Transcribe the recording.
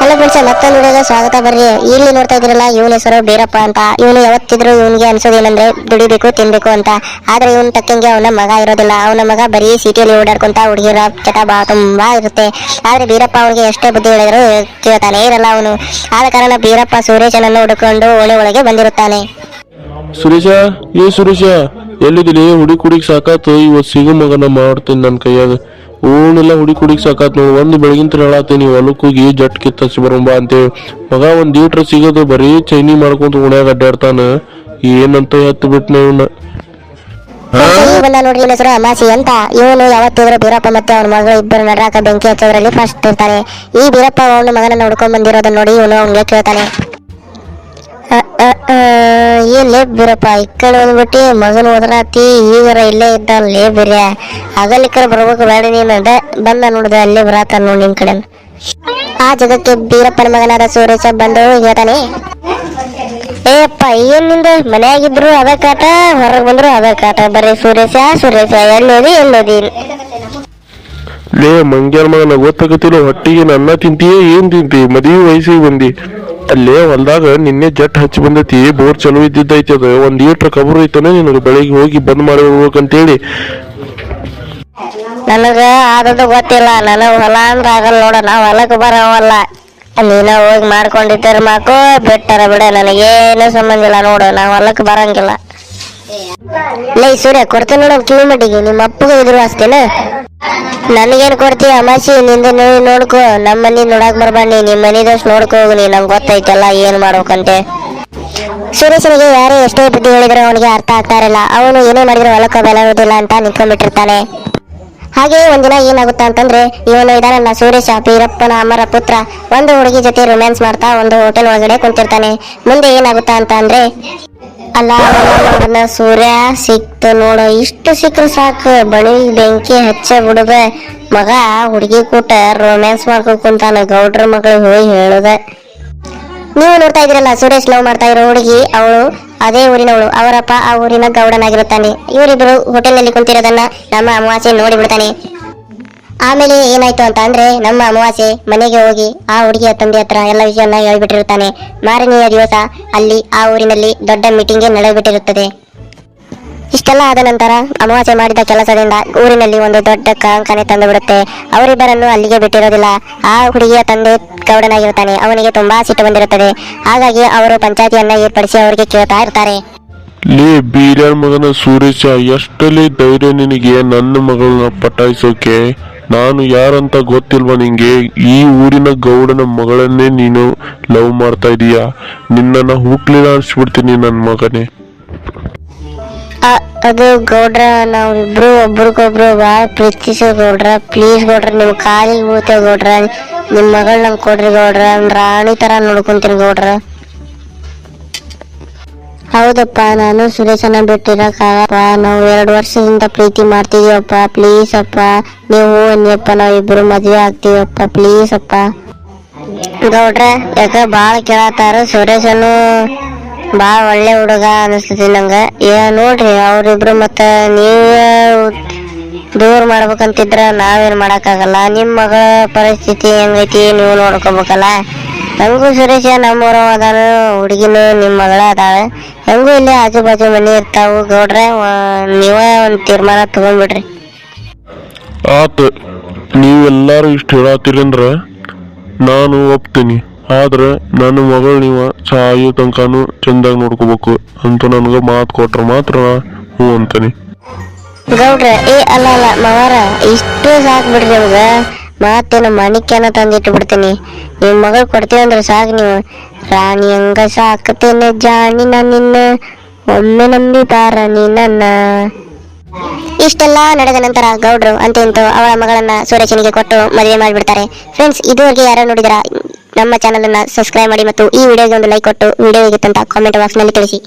Hello friends, ಮತ್ತೊಂದು ವಿಡಿಯೋಗೆ ಸ್ವಾಗತ. ಬರ್ರಿ, ಇಲ್ಲಿ ನೋಡ್ತಾ ಇದ್ರಲ್ಲ, ಇವನ ಹೆಸರು ಬೀರಪ್ಪ ಅಂತ. ಇವನು ಯಾವತ್ತಿದ್ರು ಇವನಿಗೆ ಅನ್ಸೋದೇನಂದ್ರೆ ದುಡಿಬೇಕು ತಿನ್ಬೇಕು ಅಂತ. ಆದ್ರೆ ಇವನ್ ತಕ್ಕಂಗೆ ಅವನ ಮಗ ಇರೋದಿಲ್ಲ. ಅವನ ಮಗ ಬರೀ ಸಿಟಿಯಲ್ಲಿ ಓಡಾಡ್ಕೊಂತ ಹುಡುಗಿರ ಚಟ ತುಂಬಾ ಇರುತ್ತೆ. ಆದ್ರೆ ಬೀರಪ್ಪ ಅವನಿಗೆ ಎಷ್ಟೇ ಬುದ್ಧಿ ಹೇಳಿದ್ರು ಕೇಳ್ತಾನೆ ಇರಲ್ಲ ಅವನು. ಆದ ಕಾರಣ ಬೀರಪ್ಪ ಸುರೇಶನನ್ನು ಹುಡುಕೊಂಡು ಓಣೆ ಒಳಗೆ ಬಂದಿರುತ್ತಾನೆ. ಸುರೇಶ ಎಲ್ಲಿದ್ದೀರಿ? ಹುಡುಗಿ ಸಾಕಾತು. ಇವತ್ತು ಸಿಗು ಮಗನ ಮಾಡ್ತೀನಿ ನನ್ನ ಕೈಯಾಗ. ಓನೆಲ್ಲ ಹುಡುಗಿ ಸಾಕಾತ್ ನೋಡಿ. ಒಂದು ಬೆಳಗಿನ ಹೇಳತ್ತೀನಿ ಹೊಲಕ್ಕೆ ಹೋಗಿ ಜಟ್ ಕಿತ್ತಚ್ಚಿ ಬರೋಂಬಾ ಅಂತೇಳಿ. ಮಗ ಒಂದ್ ಲೀಟ್ರ್ ಸಿಗೋದು ಬರೀ ಚೈನಿ ಮಾಡ್ಕೊಂತ ಓಣ್ಯಾಗ ಅಡ್ಡಾಡ್ತಾನ. ಏನಂತ ಹತ್ತು ಬಿಟ್ನ ಇವನ್ನ. ಬಂದ ನೋಡ್ರಿ, ಇವನ ಹೆಸರು ಅಮಾಸಿ ಅಂತ. ಇವನು ಯಾವತ್ತಿದ್ರು ಬೀರಪ್ಪ ಮತ್ತೆ ಅವನ ಮಗಳು ಇಬ್ಬರು ನಡ್ರಾಕ ಬೆಂಕಿ ಹಚ್ಚೋದ್ರಲ್ಲಿ ಫಸ್ಟ್ ಇರ್ತಾನೆ. ಈ ಬೀರಪ್ಪ ಅವನ ಮಗನನ್ನ ಹುಡ್ಕೊಂಡ್ ಬಂದಿರೋದನ್ನ ನೋಡಿ ಇವನು ಅವನಿಗೆ ಕೇಳ್ತಾನೆ, ಏನ್ಲೇ ಬೀರಪ್ಪ ಈ ಕಡೆ ಬಂದ್ಬಿಟ್ಟು ಮಗನ ಹೋದ್ರಾತಿ ಈಗರ ಇಲ್ಲೇ ಇದ್ದಲ್ಲೇ ಬಿರ್ಯಾ ಅಗಲಿಕ್ಕರ ಬರ್ಬೇಕು ಬೇಡ ನೀನು ಬಂದ ನೋಡಿದೆ ಅಲ್ಲೇ ಬರತ್ತ ನೋಡಿ ನಿನ್ ಕಡೆ. ಆ ಜಗಕ್ಕೆ ಬೀರಪ್ಪನ ಮಗನಾದ ಸುರೇಶ ಬಂದು ಹೇಳ್ತಾನೆ, ಏಪ್ಪ ಏನ್ ನಿಂದು ಮನೆಯಾಗಿದ್ರು ಅದ ಕಾಟ, ಹೊರಗೆ ಬಂದ್ರು ಅದ ಕಾಟ, ಬರ್ರಿ ಸುರೇಶ ಎಲ್ಲೋದಿ ಲೇ ಮಂಗ್ಯಾರ ಮಗನ ಗೊತ್ತಾಗತ್ತಿಲ್ಲ. ಹೊಟ್ಟಿಗೆ ನನ್ನ ತಿಂತೀಯ ಏನ್ ತಿಂತಿ? ಮದುವೆ ವಯಸ್ಸಿಗೆ ಬಂದಿ. ಅಲ್ಲೇ ಹೊಲ್ದಾಗ ನಿನ್ನೆ ಜಟ್ ಹಚ್ಚಿ ಬಂದೈತಿ. ಬೋರ್ ಚಲೋ ಇದ್ದಿದ್ದೈತಿ. ಅದು ಒಂದ್ ಲೀಟ್ರ್ ಕಬರು ಐತಾನೆ ನಿನಗೆ ಬೆಳಿಗ್ಗೆ ಹೋಗಿ ಬಂದ್ ಮಾಡ್ಬೇಕಂತೇಳಿ. ನನಗ ಆದದ್ದು ಗೊತ್ತಿಲ್ಲ. ನನಗ್ ಹೊಲ ಅಂದ್ರ ಆಗಲ್ಲ ನೋಡ. ನಾವ್ ಹೊಲಕ್ಕೆ ಬರವಲ್ಲ. ನೀನ ಹೋಗಿ ಮಾಡ್ಕೊಂಡಿದ್ದಾರ ಮಾಕು ಬಿಟ್ಟಾರ ಬಿಡ, ನನಗೇನು ಸಂಬಂಧ ಇಲ್ಲ ನೋಡು. ನಾವ್ ಹೊಲಕ್ಕೆ ಬರಂಗಿಲ್ಲ. ಲೈ ಸೂರ್ಯ, ಕೊಡ್ತೇನೆ ನೋಡ ಕಿಲೋಮೀಟಿಗೆ. ನಿಮ್ಮ ಅಪ್ಪಗೆ ಇದ್ರು ಅಷ್ಟೇನ? ನನಗೇನು ಕೊಡ್ತೀಯ ಅಮಾಸಿ? ನಿಂದ ನೋಡ್ಕೋ. ನಮ್ಮ ಮನಿ ನೋಡಕ್ ಬರ್ಬಾಣಿ, ನಿಮ್ ಮನಿದಷ್ಟು ನೋಡ್ಕೋ ಹೋಗುನಿ. ನಂಗೆ ಗೊತ್ತೈತಲ್ಲ ಏನ್ ಮಾಡ್ಬೇಕಂತೆ. ಸುರೇಶನಿಗೆ ಯಾರೇ ಎಷ್ಟೇ ಬುದ್ಧಿ ಹೇಳಿದ್ರು ಅವನಿಗೆ ಅರ್ಥ ಆಗ್ತಾ ಇರಲ್ಲ. ಅವನು ಏನೇ ಮಾಡಿದ್ರು ಹೊಲಕ್ಕೆ ಬೆಲೆ ಇರೋದಿಲ್ಲ ಅಂತ ನಿಂತ್ಕೊಂಡ್ಬಿಟ್ಟಿರ್ತಾನೆ. ಹಾಗೆ ಒಂದಿನ ಏನಾಗುತ್ತಾ ಅಂತಂದ್ರೆ, ಇವನು ಇದಾನಲ್ಲ ಸುರೇಶ, ಬೀರಪ್ಪನ ಅಮರ ಪುತ್ರ, ಒಂದು ಹುಡುಗಿ ಜೊತೆ ರೊಮ್ಯಾನ್ಸ್ ಮಾಡ್ತಾ ಒಂದು ಹೋಟೆಲ್ ಒಳಗಡೆ ಕುಂತಿರ್ತಾನೆ. ಮುಂದೆ ಏನಾಗುತ್ತಾ ಅಂತ ಅಂದ್ರೆ, ಅಲ್ಲ ಸೂರ್ಯ ಸಿಕ್ತು ನೋಡು. ಇಷ್ಟು ಸಿಕ್ಕರು ಸಾಕು, ಬಳಿ ಬೆಂಕಿ ಹಚ್ಚ ಬಿಡುದ. ಮಗ ಹುಡುಗಿ ಕೂಟ ರೊಮ್ಯಾನ್ಸ್ ಮಾಡ್ಕೊ ಕುಂತಾನ. ಗೌಡ್ರ ಮಗಳಿಗೆ ಹೋಗಿ ಹೇಳುದ. ನೀವು ನೋಡ್ತಾ ಇದ್ರಲ್ಲ, ಸುರೇಶ್ ಲವ್ ಮಾಡ್ತಾ ಇರೋ ಹುಡುಗಿ ಅವಳು ಅದೇ ಊರಿನವಳು. ಅವರಪ್ಪ ಆ ಊರಿನ ಗೌಡನಾಗಿರುತ್ತಾನೆ. ಇವರಿಬ್ರು ಹೋಟೆಲ್ ನಲ್ಲಿ ಕುಂತಿರೋದನ್ನ ನಮ್ಮ ಅಮಾವಾಸ್ಯೆ ನೋಡಿ ಬಿಡ್ತಾನೆ. ಆಮೇಲೆ ಏನಾಯ್ತು ಅಂತ ಅಂದ್ರೆ, ನಮ್ಮ ಅಮಾವಾಸ್ಯೆ ಮನೆಗೆ ಹೋಗಿ ಆ ಹುಡುಗಿಯ ತಂದೆ ಹತ್ರ ಎಲ್ಲ ವಿಷಯನ್ನ ಹೇಳ್ಬಿಟ್ಟಿರುತ್ತಾನೆ. ಮಾರನೆಯ ದಿವಸ ಅಲ್ಲಿ ಆ ಊರಿನಲ್ಲಿ ದೊಡ್ಡ ಮೀಟಿಂಗ್ ನಡೆಬಿಟ್ಟಿರುತ್ತದೆ. ಇಷ್ಟೆಲ್ಲ ಆದ ನಂತರ ಅಮಾವಾಸ್ಯೆ ಮಾಡಿದ ಕೆಲಸದಿಂದ ಊರಿನಲ್ಲಿ ಒಂದು ದೊಡ್ಡ ಕಳಂಕನೆ ತಂದು ಬಿಡುತ್ತೆ. ಅವರಿಬ್ಬರನ್ನು ಅಲ್ಲಿಗೆ ಬಿಟ್ಟಿರೋದಿಲ್ಲ. ಆ ಹುಡುಗಿಯ ತಂದೆ ಗೌಡನಾಗಿರುತ್ತಾನೆ. ಅವನಿಗೆ ತುಂಬಾ ಸಿಟ್ಟು ಬಂದಿರುತ್ತದೆ. ಹಾಗಾಗಿ ಅವರು ಪಂಚಾಯತಿಯನ್ನ ಏರ್ಪಡಿಸಿ ಅವರಿಗೆ ಕೇಳ್ತಾ ಇರ್ತಾರೆ, ಲೇ ಬೀರ್ಯಾರ ಮಗನ ಸುರೇಶ, ಎಷ್ಟಲ್ಲಿ ಧೈರ್ಯ ನಿನಗೆ ನನ್ನ ಮಗಳನ್ನ ಪಟಾಯಿಸೋಕೆ? ನಾನು ಯಾರಂತ ಗೊತ್ತಿಲ್ವಾ ನಿಂಗೆ? ಈ ಊರಿನ ಗೌಡನ ಮಗಳನ್ನೇ ನೀನು ಲವ್ ಮಾಡ್ತಾ ಇದೀಯಾ? ನಿನ್ನನ್ನ ಹುಟ್ಲಿಲ್ಲ ಅನ್ಸ್ಬಿಡ್ತೀನಿ ನನ್ನ ಮಗನೇ. ಅದು ಗೌಡ್ರ, ನಾವಿಬ್ರು ಒಬ್ರಿಗೊಬ್ರು ಭಾಳ ಪ್ರೀತಿಸೋ ಗೌಡ್ರ. ಪ್ಲೀಸ್ ಗೌಡ್ರ, ನಿಮ್ ಕಾಲಿಗೆ ಬೀಳ್ತೇವೆ ಗೌಡ್ರ. ನಿಮ್ ಮಗಳ್ ನಂಗೆ ಕೊಡ್ರಿ ಗೌಡ್ರ. ರಾಣಿ ತರ ನೋಡ್ಕೊಂತೀನಿ ಗೌಡ್ರ. ಹೌದಪ್ಪ, ನಾನು ಸುರೇಶನ ಬಿಟ್ಟಿರಕ್ಕಾಗಪ್ಪ. ನಾವು 2 ವರ್ಷದಿಂದ ಪ್ರೀತಿ ಮಾಡ್ತಿದೀವಪ್ಪ. ಪ್ಲೀಸ್ ಅಪ್ಪ, ನೀವು ಅನ್ನಿಯಪ್ಪ, ನಾವಿಬ್ರು ಮದ್ವೆ ಆಗ್ತೀವಪ್ಪ. ಪ್ಲೀಸ್ ಅಪ್ಪ. ಗೌಡ್ರ ಯಾಕ ಬಾಳ ಕೇಳತ್ತಾರ. ಸುರೇಶನು ಬಾಳ ಒಳ್ಳೆ ಹುಡುಗ ಅನಿಸ್ತತಿ ನಂಗ. ನೋಡ್ರಿ, ಅವ್ರಿಬ್ರು ಮತ್ತ ನೀವೇ ದೂರ ಮಾಡ್ಬೇಕಂತಿದ್ರ ನಾವೇನ್ ಮಾಡಕ್ಕಾಗಲ್ಲ. ನಿಮ್ ಮಗ ಪರಿಸ್ಥಿತಿ ಹೆಂಗೈತಿ ನೀವು ನೋಡ್ಕೋಬೇಕಲ್ಲ. ಹೆಂಗು ಸುರೇಶ ನಮ್ಮೂರವ ಅದಾನ, ಹುಡುಗಿನು ನಿಮ್ ಮಗಳ ಅದಾಳ. ಹೆಂಗು ಇಲ್ಲಿ ಆಜು ಬಾಜು ಮನೆ ಇರ್ತಾವು. ಗೌಡ್ರ ನೀವ ಒಂದ್ ತೀರ್ಮಾನ ತಗೊಂಡ್ಬಿಡ್ರಿ. ಆತ, ನೀವೆಲ್ಲಾರು ಇಷ್ಟ ಹೇಳತ್ತೀರಿ ಅಂದ್ರ ನಾನು ಒಪ್ತೀನಿ. ಆದ್ರೆ ನನ್ನ ಮಗಳು ನೀವು ಸಾಯೋ ತನಕನು ಚಂದಾಗಿ ನೋಡ್ಕೋಬೇಕು ಅಂತ ನನ್ಗ ಮಾತು ಕೊಟ್ರ ಮಾತ್ರ ಹ್ಞೂ ಅಂತಾನೆ. ಗೌಡ್ರ ಅಲ್ಲ ಮವಾರ, ಇಷ್ಟು ಸಾಕ್ ಬಿಡ್ರಿ ನಮ್ಗ. ಮತ್ತೇನು ಮಣಿಕ್ಯನ ತಂದಿಟ್ಟು ಬಿಡ್ತೀನಿ. ನಿಮ್ ಮಗಳು ಕೊಡ್ತೀವಿ ಅಂದ್ರೆ ಸಾಕು. ನೀವು ರಾಣಿ ಹಂಗ ಸಾಕತೇನೆ ಜಾಣಿ ನಿನ್ನ, ಒಮ್ಮೆ ನಂಬಿ ಬಾರ ನೀ ನನ್ನ. ಇಷ್ಟೆಲ್ಲ ನಡೆದ ನಂತರ ಗೌಡ್ರು ಅಂತೂ ಅವಳ ಮಗಳನ್ನ ಸುರೇಶನಿಗೆ ಕೊಟ್ಟು ಮದುವೆ ಮಾಡಿಬಿಡ್ತಾರೆ. ಫ್ರೆಂಡ್ಸ್, ಇದುವರೆಗೆ ಯಾರು ನೋಡಿದರ ನಮ್ಮ ಚಾನಲ್ ಅನ್ನ ಸಬ್ಸ್ಕ್ರೈಬ್ ಮಾಡಿ ಮತ್ತು ಈ ವಿಡಿಯೋಗೆ ಒಂದು ಲೈಕ್ ಕೊಟ್ಟು ವಿಡಿಯೋ ಹೇಗಿತ್ತಂತ ಕಾಮೆಂಟ್ ಬಾಕ್ಸ್ ನಲ್ಲಿ ತಿಳಿಸಿ.